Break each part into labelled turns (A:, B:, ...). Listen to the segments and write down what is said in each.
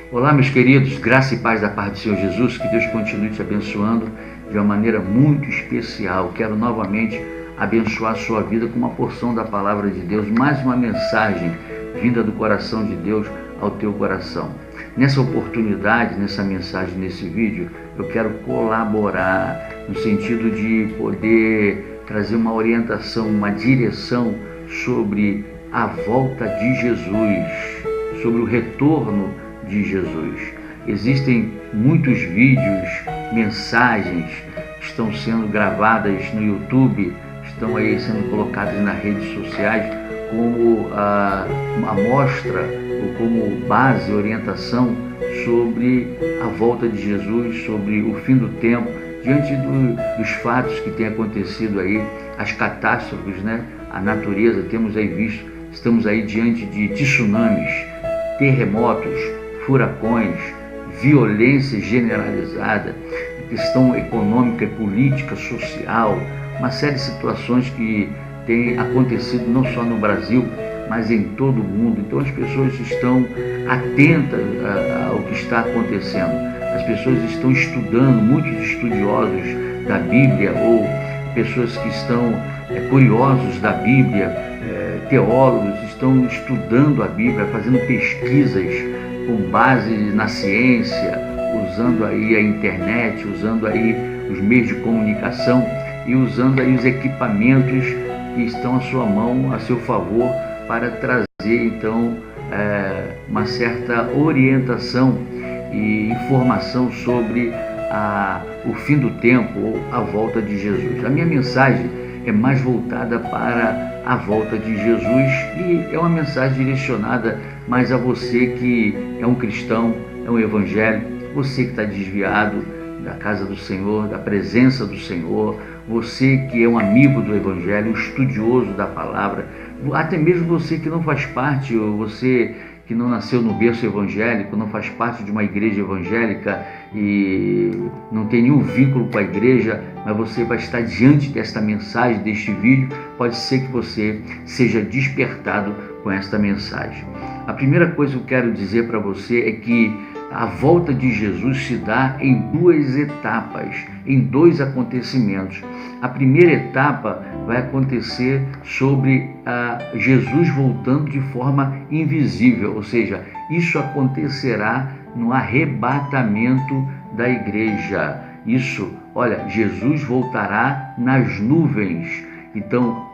A: Olá, meus queridos, graça e paz da paz do Senhor Jesus, que Deus continue te abençoando de uma maneira muito especial. Quero novamente abençoar a sua vida com uma porção da palavra de Deus, mais uma mensagem vinda do coração de Deus ao teu coração. Nessa oportunidade, nessa mensagem, nesse vídeo, eu quero colaborar no sentido de poder trazer uma orientação, uma direção sobre a volta de Jesus, sobre o retorno de Jesus. Existem muitos vídeos, mensagens que estão sendo gravadas no YouTube, estão aí sendo colocadas nas redes sociais como uma amostra ou como base, orientação sobre a volta de Jesus, sobre o fim do tempo, diante dos fatos que têm acontecido aí, as catástrofes, né? A natureza, temos aí visto, estamos aí diante de tsunamis, terremotos, furacões, violência generalizada, questão econômica e política, social, uma série de situações que têm acontecido não só no Brasil, mas em todo o mundo. Então as pessoas estão atentas ao que está acontecendo. As pessoas estão estudando, muitos estudiosos da Bíblia ou pessoas que estão curiosos da Bíblia, teólogos estão estudando a Bíblia, fazendo pesquisas com base na ciência, usando aí a internet, usando aí os meios de comunicação e usando aí os equipamentos que estão à sua mão, a seu favor, para trazer então uma certa orientação e informação sobre o fim do tempo ou a volta de Jesus. A minha mensagem é mais voltada para a volta de Jesus e é uma mensagem direcionada mais a você que é um cristão, é um evangélico, você que está desviado da casa do Senhor, da presença do Senhor, você que é um amigo do Evangelho, um estudioso da palavra, até mesmo você que não faz parte, ou você que não nasceu no berço evangélico, não faz parte de uma igreja evangélica e não tem nenhum vínculo com a igreja, mas você vai estar diante desta mensagem, deste vídeo, pode ser que você seja despertado com esta mensagem. A primeira coisa que eu quero dizer para você é que a volta de Jesus se dá em duas etapas, em dois acontecimentos. A primeira etapa vai acontecer sobre Jesus voltando de forma invisível, ou seja, isso acontecerá no arrebatamento da igreja. Jesus voltará nas nuvens. Então,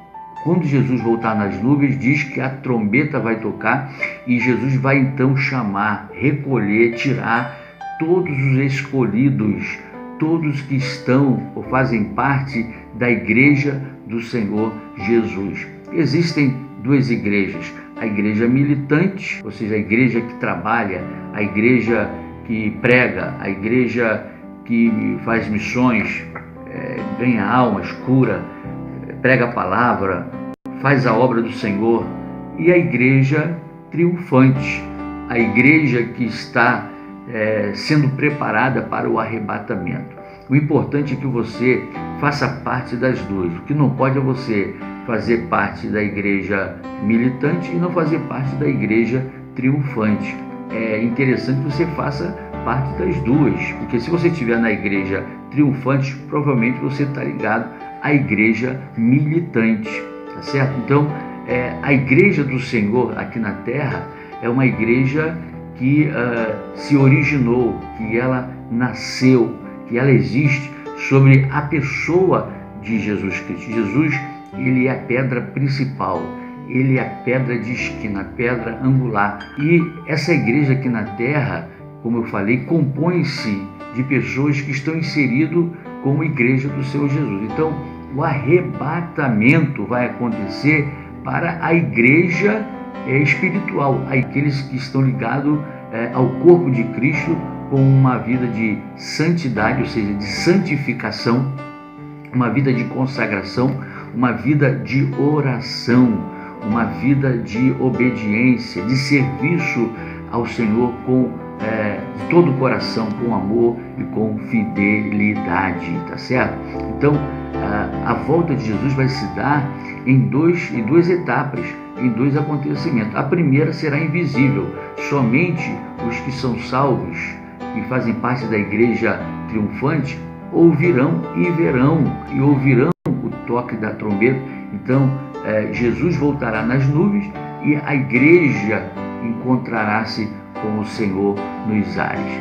A: quando Jesus voltar nas nuvens, diz que a trombeta vai tocar e Jesus vai então chamar, recolher, tirar todos os escolhidos, todos que estão ou fazem parte da igreja do Senhor Jesus. Existem duas igrejas, a igreja militante, ou seja, a igreja que trabalha, a igreja que prega, a igreja que faz missões, ganha almas, cura, prega a palavra, faz a obra do Senhor, e a igreja triunfante, a igreja que está sendo preparada para o arrebatamento. O importante é que você faça parte das duas. O que não pode é você fazer parte da igreja militante e não fazer parte da igreja triunfante. É interessante que você faça parte das duas, porque se você estiver na igreja triunfante, provavelmente você está ligado à igreja militante, tá certo? Então, a igreja do Senhor aqui na terra é uma igreja que se originou, que ela nasceu, que ela existe sobre a pessoa de Jesus Cristo. Jesus, ele é a pedra principal, ele é a pedra de esquina, a pedra angular. E essa igreja aqui na terra, como eu falei, compõe-se de pessoas que estão inseridas como igreja do Senhor Jesus. Então, o arrebatamento vai acontecer para a igreja espiritual, aqueles que estão ligados ao corpo de Cristo com uma vida de santidade, ou seja, de santificação, uma vida de consagração, uma vida de oração, uma vida de obediência, de serviço ao Senhor com de todo o coração, com amor e com fidelidade, tá certo? Então, a volta de Jesus vai se dar em duas etapas, em dois acontecimentos. A primeira será invisível, somente os que são salvos e fazem parte da igreja triunfante ouvirão e verão, e ouvirão o toque da trombeta. Então, Jesus voltará nas nuvens e a igreja encontrará-se com o Senhor nos ares.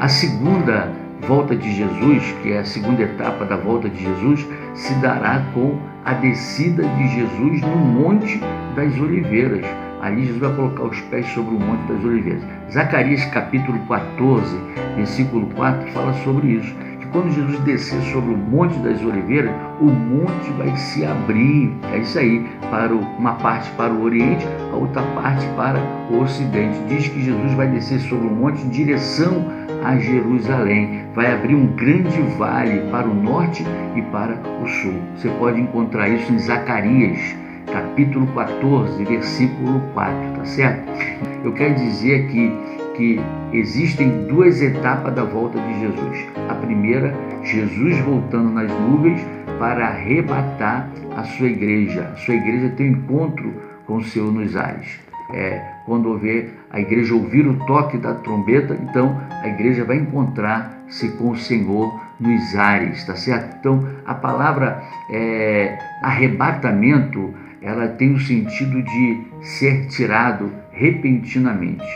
A: A segunda volta de Jesus, que é a segunda etapa da volta de Jesus, se dará com a descida de Jesus no Monte das Oliveiras. Ali Jesus vai colocar os pés sobre o Monte das Oliveiras. Zacarias capítulo 14, versículo 4, fala sobre isso. Que quando Jesus descer sobre o Monte das Oliveiras, o monte vai se abrir. É isso aí, uma parte para o Oriente, a outra parte para o Ocidente. Diz que Jesus vai descer sobre o monte em direção a Jerusalém. Vai abrir um grande vale para o norte e para o sul. Você pode encontrar isso em Zacarias capítulo 14, versículo 4, tá certo? Eu quero dizer que existem duas etapas da volta de Jesus. A primeira, Jesus voltando nas nuvens para arrebatar a sua igreja. A sua igreja tem um encontro com o Senhor nos ares. Quando a igreja ouvir o toque da trombeta, então a igreja vai encontrar-se com o Senhor nos ares, tá certo? Então a palavra arrebatamento, ela tem o sentido de ser tirado repentinamente,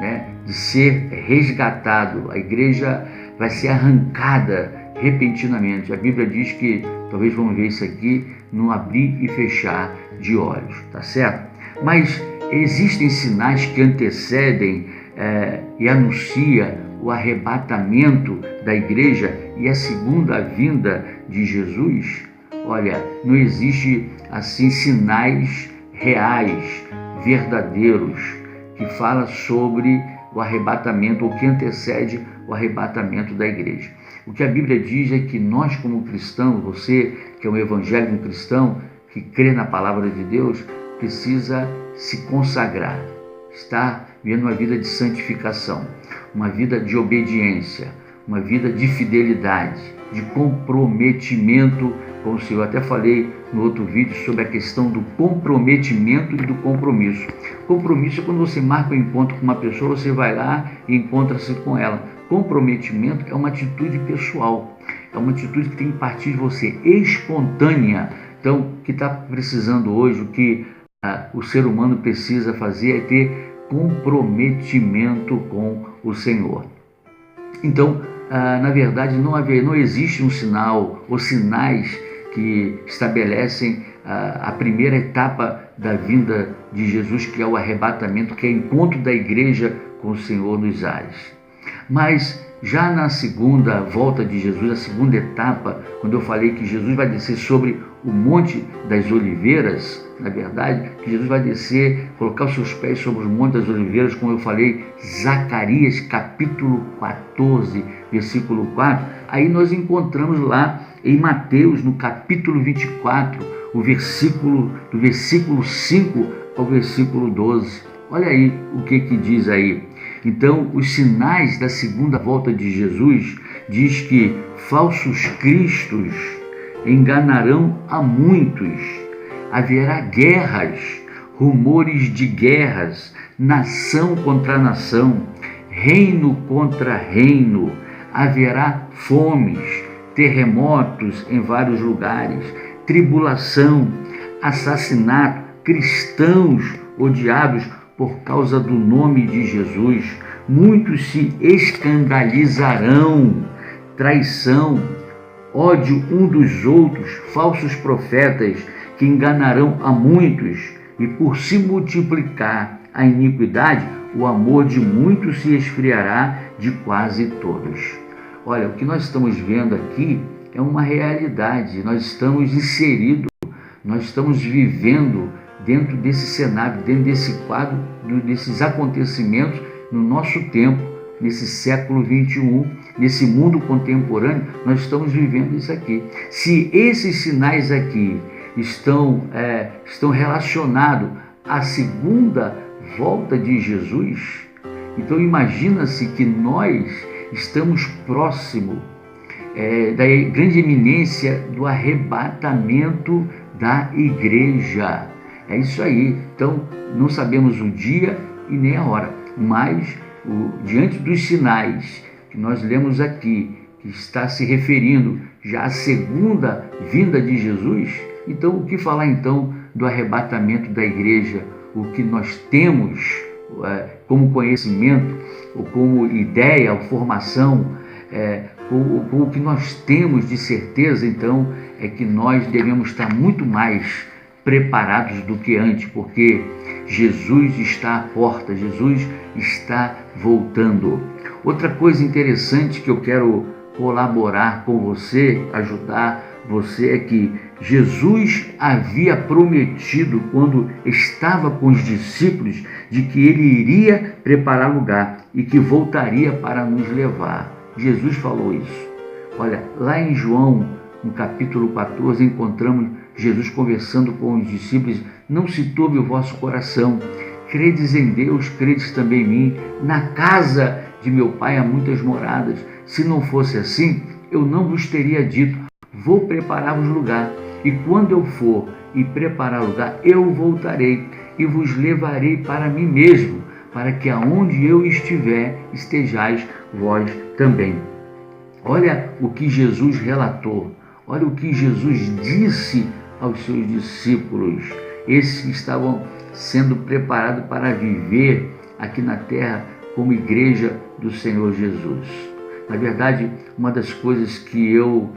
A: né? De ser resgatado. A igreja vai ser arrancada repentinamente. A Bíblia diz que, talvez vamos ver isso aqui, no abrir e fechar de olhos, tá certo? Mas existem sinais que antecedem e anunciam o arrebatamento da igreja e a segunda vinda de Jesus. Olha, não existe assim sinais reais, verdadeiros, que fala sobre o arrebatamento ou que antecede o arrebatamento da igreja. O que a Bíblia diz é que nós, como cristãos, você que é um evangélico cristão, que crê na palavra de Deus, precisa se consagrar, estar vivendo uma vida de santificação, uma vida de obediência, uma vida de fidelidade, de comprometimento com o Senhor. Até falei no outro vídeo sobre a questão do comprometimento e do compromisso. Compromisso é quando você marca um encontro com uma pessoa, você vai lá e encontra-se com ela. Comprometimento é uma atitude pessoal, é uma atitude que tem que partir de você, espontânea. Então, o que está precisando hoje, o que o ser humano precisa fazer é ter comprometimento com o Senhor. Então, na verdade, não existe um sinal ou sinais que estabelecem a primeira etapa da vinda de Jesus, que é o arrebatamento, que é o encontro da igreja com o Senhor nos ares. Mas já na segunda volta de Jesus, a segunda etapa, quando eu falei que Jesus vai descer sobre o Monte das Oliveiras, na verdade, que Jesus vai descer, colocar os seus pés sobre o Monte das Oliveiras, como eu falei, Zacarias capítulo 14, versículo 4, aí nós encontramos lá em Mateus, no capítulo 24, do versículo 5 ao versículo 12. Olha aí o que diz aí. Então, os sinais da segunda volta de Jesus diz que falsos cristos enganarão a muitos, haverá guerras, rumores de guerras, nação contra nação, reino contra reino, haverá fomes, terremotos em vários lugares, tribulação, assassinato, cristãos odiados por causa do nome de Jesus, muitos se escandalizarão, traição, ódio um dos outros, falsos profetas que enganarão a muitos, e por se multiplicar a iniquidade, o amor de muitos se esfriará de quase todos. Olha, o que nós estamos vendo aqui é uma realidade, nós estamos inseridos, nós estamos vivendo dentro desse cenário, dentro desse quadro, desses acontecimentos no nosso tempo, nesse século 21, nesse mundo contemporâneo, nós estamos vivendo isso aqui. Se esses sinais aqui estão relacionados à segunda volta de Jesus, então imagina-se que nós estamos próximos da grande iminência do arrebatamento da igreja. É isso aí. Então, não sabemos o dia e nem a hora, mas diante dos sinais que nós lemos aqui, que está se referindo já à segunda vinda de Jesus, então o que falar então do arrebatamento da igreja? O que nós temos como conhecimento, ou como ideia, ou formação, o que nós temos de certeza então é que nós devemos estar muito mais preparados do que antes, porque Jesus está à porta, Jesus está voltando. Outra coisa interessante que eu quero colaborar com você, ajudar você, é que Jesus havia prometido, quando estava com os discípulos, de que ele iria preparar lugar e que voltaria para nos levar. Jesus falou isso. Olha, lá em João, no capítulo 14, encontramos Jesus conversando com os discípulos: não se turbe o vosso coração, credes em Deus, credes também em mim. Na casa de meu Pai há muitas moradas. Se não fosse assim, eu não vos teria dito: vou preparar-vos lugar. E quando eu for e preparar lugar, eu voltarei e vos levarei para mim mesmo, para que aonde eu estiver, estejais vós também. Olha o que Jesus relatou, olha o que Jesus disse aos seus discípulos, esses que estavam sendo preparados para viver aqui na terra como igreja do Senhor Jesus. Na verdade, uma das coisas que eu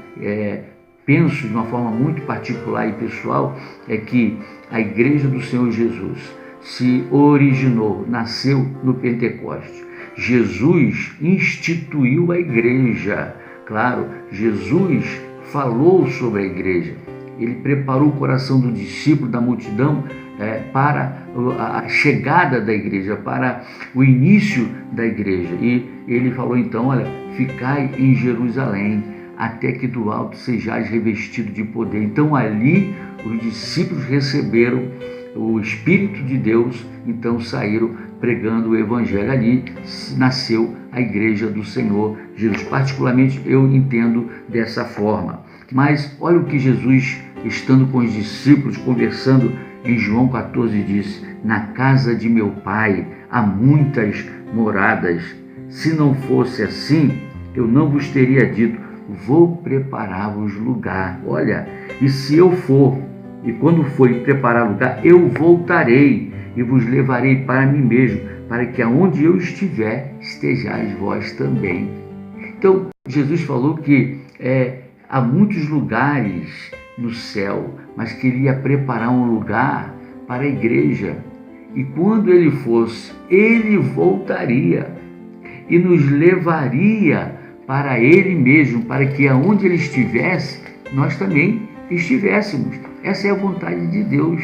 A: penso de uma forma muito particular e pessoal é que a igreja do Senhor Jesus se originou, nasceu no Pentecostes. Jesus instituiu a igreja. Claro, Jesus falou sobre a igreja. Ele preparou o coração do discípulo, da multidão, para a chegada da igreja, para o início da igreja. E ele falou então: olha, ficai em Jerusalém, até que do alto sejais revestido de poder. Então ali os discípulos receberam o Espírito de Deus, então saíram pregando o Evangelho. Ali nasceu a igreja do Senhor Jesus. Particularmente eu entendo dessa forma. Mas olha o que Jesus, estando com os discípulos, conversando em João 14, disse: na casa de meu Pai há muitas moradas. Se não fosse assim, eu não vos teria dito: vou preparar-vos lugar. Olha, e se eu for, e quando for preparar lugar, eu voltarei e vos levarei para mim mesmo, para que aonde eu estiver, estejais vós também. Então, Jesus falou que há muitos lugares no céu, mas que ele ia preparar um lugar para a igreja. E quando ele fosse, ele voltaria e nos levaria para ele mesmo, para que aonde ele estivesse, nós também estivéssemos. Essa é a vontade de Deus.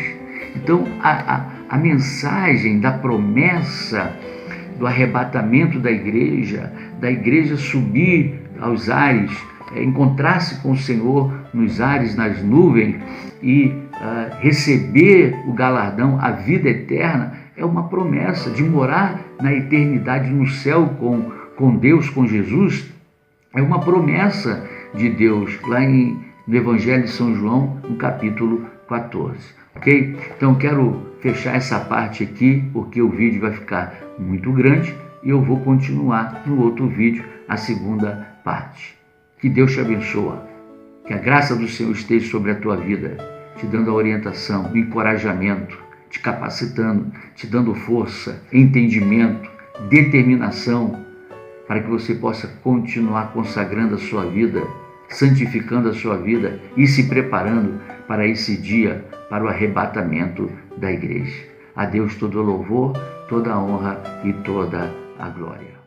A: Então, a mensagem da promessa do arrebatamento da igreja subir aos ares, encontrar-se com o Senhor nos ares, nas nuvens, e receber o galardão, a vida eterna, é uma promessa de morar na eternidade no céu com Deus, com Jesus. É uma promessa de Deus, lá no Evangelho de São João, no capítulo 14. Ok? Então quero fechar essa parte aqui, porque o vídeo vai ficar muito grande e eu vou continuar no outro vídeo, a segunda parte. Que Deus te abençoe, que a graça do Senhor esteja sobre a tua vida, te dando a orientação, o encorajamento, te capacitando, te dando força, entendimento, determinação, para que você possa continuar consagrando a sua vida, santificando a sua vida e se preparando para esse dia, para o arrebatamento da igreja. A Deus todo o louvor, toda a honra e toda a glória.